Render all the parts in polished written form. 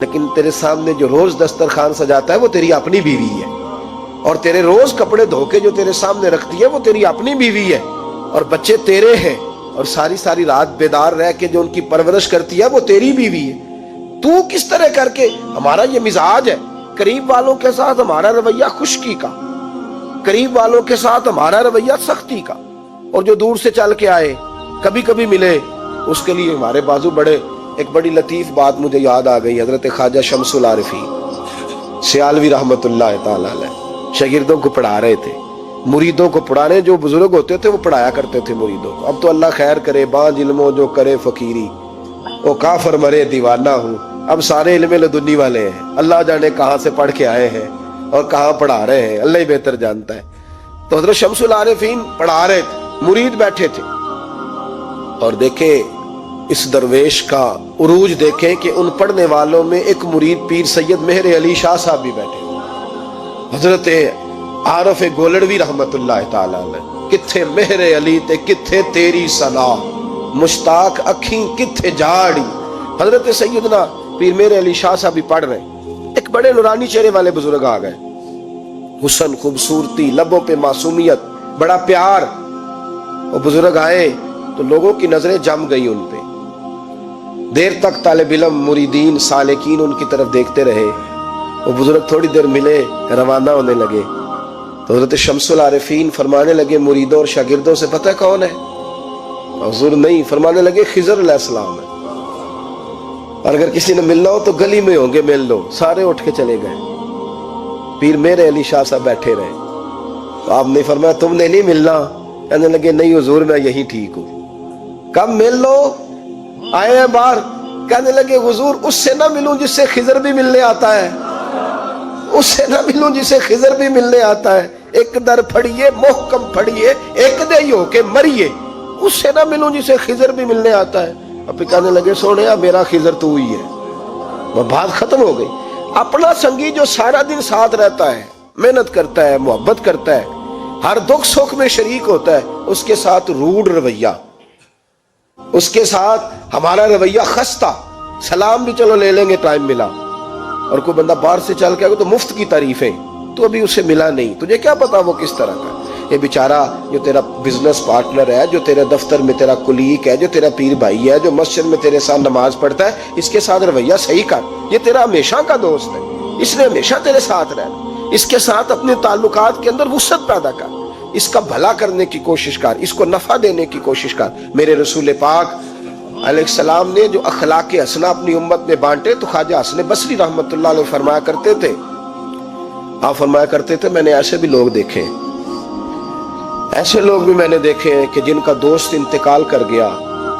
لیکن تیرے سامنے جو روز دسترخوان سجاتا ہے وہ تیری اپنی بیوی ہے، اور تیرے روز کپڑے دھو کے جو تیرے سامنے رکھتی ہے وہ تیری اپنی بیوی ہے، اور بچے تیرے ہیں، اور ساری ساری رات بیدار رہ کے جو ان کی پرورش کرتی ہے وہ تیری بیوی ہے۔ تو کس طرح کر کے، ہمارا یہ مزاج ہے، قریب والوں کے ساتھ ہمارا رویہ خشکی کا، قریب والوں کے ساتھ ہمارا رویہ سختی کا، اور جو دور سے چل کے آئے کبھی کبھی ملے اس کے لیے ہمارے بازو بڑے۔ ایک بڑی لطیف بات مجھے یاد آ گئی، حضرت خواجہ شمس العارفین سیالوی رحمت اللہ تعالی علیہ شاگردوں کو پڑھا رہے تھے، مریدوں کو پڑھانے، جو بزرگ ہوتے تھے وہ پڑھایا کرتے تھے مریدوں کو۔ اب تو اللہ خیر کرے، بانج علموں جو کرے فقیری، وہ کافر مرے دیوانہ ہوں۔ اب سارے علم لدنی والے ہیں، اللہ جانے کہاں سے پڑھ کے آئے ہیں اور کہاں پڑھا رہے ہیں، اللہ ہی بہتر جانتا ہے۔ تو حضرت شمس العارفین پڑھا رہے تھے، مرید بیٹھے تھے، اور دیکھیں اس درویش کا عروج دیکھیں کہ ان پڑھنے والوں میں ایک مرید پیر سید مہر علی شاہ صاحب بھی بیٹھے تھے، حضرت عارف گولڑوی رحمت اللہ تعالی علیہ۔ کتھے مہر علی تے کتھے تیری ثنا، مشتاق اکھیں کتھے جاڑی۔ حضرت سیدنا پیر مہر علی شاہ صاحب بھی پڑھ رہے ہیں، ایک بڑے نورانی چہرے والے بزرگ آ گئے، حسن، خوبصورتی، لبوں پہ معصومیت، بڑا پیار۔ وہ بزرگ آئے تو لوگوں کی نظریں جم گئی ان پہ، دیر تک طالب علم، مریدین، سالکین ان کی طرف دیکھتے رہے۔ وہ بزرگ تھوڑی دیر ملے، روانہ ہونے لگے، تو حضرت شمس العارفین فرمانے لگے مریدوں اور شاگردوں سے، پتہ کون ہے؟ حضور نہیں، فرمانے لگے خضر علیہ السلام ہے، اور اگر کسی نے ملنا ہو تو گلی میں ہوں گے، مل لو۔ سارے اٹھ کے چلے گئے، پیر مہر علی شاہ صاحب بیٹھے رہے۔ تو آپ نے فرمایا تم نے نہیں ملنا؟ کہنے لگے نہیں حضور میں یہی ٹھیک ہوں۔ کب مل لو؟ آئے ہیں باہر۔ کہنے لگے حضور اس سے نہ ملوں جس سے خضر بھی ملنے آتا ہے، اس سے نہ ملوں جس سے خضر بھی ملنے آتا ہے۔ ایک در پھڑیے محکم پھڑیے، ایک دے ہو کے مریے، اس سے نہ ملوں جسے خضر بھی ملنے آتا ہے۔ اب پھر کہنے لگے سونیا میرا خضر تو ہی ہے۔ وہ بات ختم ہو گئی۔ اپنا سنگی جو سارا دن ساتھ رہتا ہے، محنت کرتا ہے، محبت کرتا ہے، ہر دکھ سکھ میں شریک ہوتا ہے، اس کے ساتھ روڈ رویہ، اس کے ساتھ ہمارا رویہ خستہ، سلام بھی چلو لے لیں گے ٹائم ملا، اور کوئی بندہ باہر سے چل کے آگے تو مفت کی تعریفیں، تو ابھی اسے ملا نہیں، تجھے کیا پتا وہ کس طرح کا۔ یہ بیچارہ جو تیرا بزنس پارٹنر ہے، جو تیرے دفتر میں تیرا کلیگ ہے، جو تیرا پیر بھائی ہے، جو مسجد میں تیرے ساتھ نماز پڑھتا ہے، اس کے ساتھ رویہ صحیح کر۔ یہ تیرا ہمیشہ کا دوست ہے، اس نے ہمیشہ تیرے ساتھ رہنا۔ اس کے ساتھ اپنے تعلقات کے اندر وسعت پیدا کر، اس کا بھلا کرنے کی کوشش کر، اس کو نفع دینے کی کوشش کر۔ میرے رسول پاک علیہ السلام نے جو اخلاق حسنہ اپنی امت میں بانٹے، تو خواجہ حسن بصری رحمت اللہ علیہ فرمایا کرتے تھے، آپ فرمایا کرتے تھے میں نے ایسے بھی لوگ دیکھے، ایسے لوگ بھی میں نے دیکھے ہیں کہ جن کا دوست انتقال کر گیا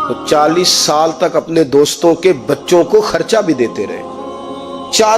تو 40 سال تک اپنے دوستوں کے بچوں کو خرچہ بھی دیتے رہے۔ 40